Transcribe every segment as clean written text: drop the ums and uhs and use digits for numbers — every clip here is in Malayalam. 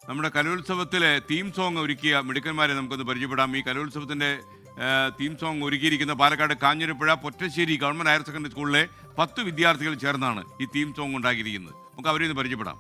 നമ്മുടെ കലോത്സവത്തിലെ തീം സോങ് ഒരുക്കിയ മിടുക്കന്മാരെ നമുക്കൊന്ന് പരിചയപ്പെടാം. ഈ കലോത്സവത്തിന്റെ തീം സോങ് ഒരുക്കിയിരിക്കുന്ന Palakkad Kanjirapuzha Pottassery government higher secondary സ്കൂളിലെ 10 വിദ്യാർത്ഥികൾ ചേർന്നാണ് ഈ തീം സോങ് ഉണ്ടാക്കിയിരിക്കുന്നത്. നമുക്ക് അവരെ ഒന്ന് പരിചയപ്പെടാം.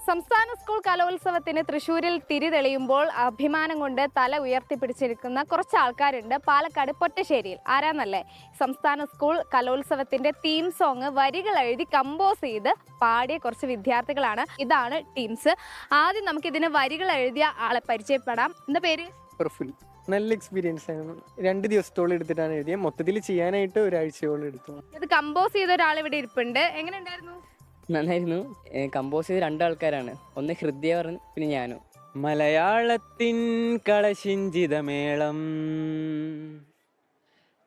സംസ്ഥാന സ്കൂൾ കലോത്സവത്തിന് തൃശ്ശൂരിൽ തിരി തെളിയുമ്പോൾ അഭിമാനം കൊണ്ട് തല ഉയർത്തിപ്പിടിച്ചിരിക്കുന്ന കുറച്ച് ആൾക്കാരുണ്ട് പാലക്കാട് പൊറ്റശ്ശേരിയിൽ. ആരാന്നല്ലേ? സംസ്ഥാന സ്കൂൾ കലോത്സവത്തിന്റെ തീം സോങ് വരികൾ എഴുതി കമ്പോസ് ചെയ്ത് പാടിയ കുറച്ച് വിദ്യാർത്ഥികളാണ്. ഇതാണ് ടീംസ്. ആദ്യം നമുക്ക് ഇതിന് വരികൾ എഴുതിയ ആളെ പരിചയപ്പെടാം. എന്താ പേര്? പ്രഫുൽ. നല്ല എക്സ്പീരിയൻസ് ആണ്. 2 ദിവസത്തോളം എടുത്തിട്ടാണ് എഴുതിയത്. മൊത്തത്തിൽ ചെയ്യാനായിട്ട് ഒരാഴ്ചയോളം എടുത്തു. ഇത് കമ്പോസ് ചെയ്ത ഒരാൾ ഇവിടെ ഇരിപ്പുണ്ട്. എങ്ങനെ ഉണ്ടായിരുന്നു? നന്നായിരുന്നു. കമ്പോസ് ചെയ്ത് 2 ആൾക്കാരാണ്. ഒന്ന് ഹൃദയ പറഞ്ഞു, പിന്നെ ഞാനും. മലയാളത്തിൻ കളശിഞ്ചിതമേളം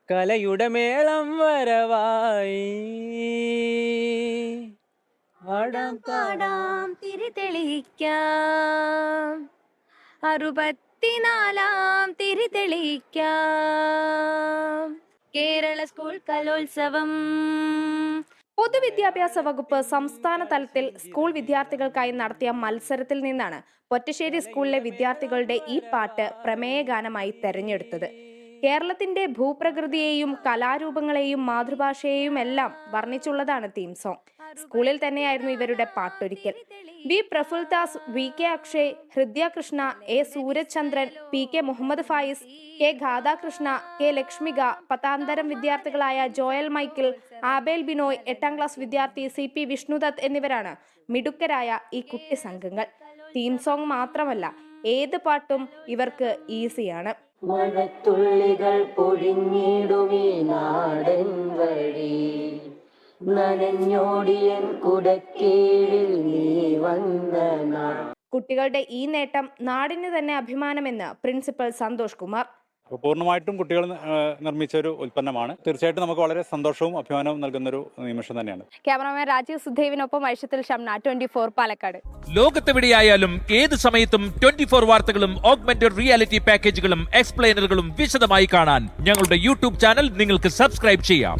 കലയുടെ മേളം വരവായി പാടാം തിരി തെളിയിക്കാം 64 തിരി തെളിയിക്കാം കേരള സ്കൂൾ കലോത്സവം. പൊതുവിദ്യാഭ്യാസ വകുപ്പ് സംസ്ഥാന തലത്തിൽ സ്കൂൾ വിദ്യാർത്ഥികൾക്കായി നടത്തിയ മത്സരത്തിൽ നിന്നാണ് പൊറ്റശ്ശേരി സ്കൂളിലെ വിദ്യാർത്ഥികളുടെ ഈ പാട്ട് പ്രമേയഗാനമായി തെരഞ്ഞെടുത്തത്. കേരളത്തിന്റെ ഭൂപ്രകൃതിയെയും കലാരൂപങ്ങളെയും മാതൃഭാഷയെയും എല്ലാം വർണ്ണിച്ചുള്ളതാണ് തീം സോങ്. സ്കൂളിൽ തന്നെയായിരുന്നു ഇവരുടെ പാട്ടൊരിക്കൽ. V Prafuldas, V K Akshay, Hridaya Krishna, A Sooraj, P K Muhammad Fayis, K Gathakrishna, K Lakshmika, 10ാം തരം വിദ്യാർത്ഥികളായ ജോയൽ മൈക്കിൾ, ആബേൽ ബിനോയ്, 8ാം ക്ലാസ് വിദ്യാർത്ഥി CP വിഷ്ണുദത്ത് എന്നിവരാണ് മിടുക്കരായ ഈ കുട്ടി സംഘങ്ങൾ. തീം സോങ് മാത്രമല്ല, ഏത് പാട്ടും ഇവർക്ക് ഈസിയാണ്. മഴത്തുള്ളികൾ പൊഴിഞ്ഞിടുമീ നാടൻ വഴി നനഞ്ഞോടിയൻ കുടക്കീഴിൽ നീ വന്ന. കുട്ടികളുടെ ഈ നേട്ടം നാടിന് തന്നെ അഭിമാനമെന്ന് പ്രിൻസിപ്പൽ സന്തോഷ് കുമാർ. പൂർണ്ണമായിട്ടും കുട്ടികൾ നിർമ്മിച്ച ഒരു ഉൽപ്പന്നമാണ്. തീർച്ചയായിട്ടും നമുക്ക് വളരെ സന്തോഷവും അഭിമാനവും നൽകുന്നൊരു നിമിഷം തന്നെയാണ്. ക്യാമറമാൻ രാജീവ് സുധേവിനൊപ്പം ഐഷത്തിൽ ഷംന, 24 പാലക്കാട്. ലോകത്തെവിടെയായാലും ഏത് സമയത്തും 24 വാർത്തകളും ഓഗ്മെന്റഡ് റിയാലിറ്റി പാക്കേജുകളും എക്സ്പ്ലെയിനറുകളും വിശദമായി കാണാൻ ഞങ്ങളുടെ യൂട്യൂബ് ചാനൽ നിങ്ങൾക്ക് സബ്സ്ക്രൈബ് ചെയ്യാം.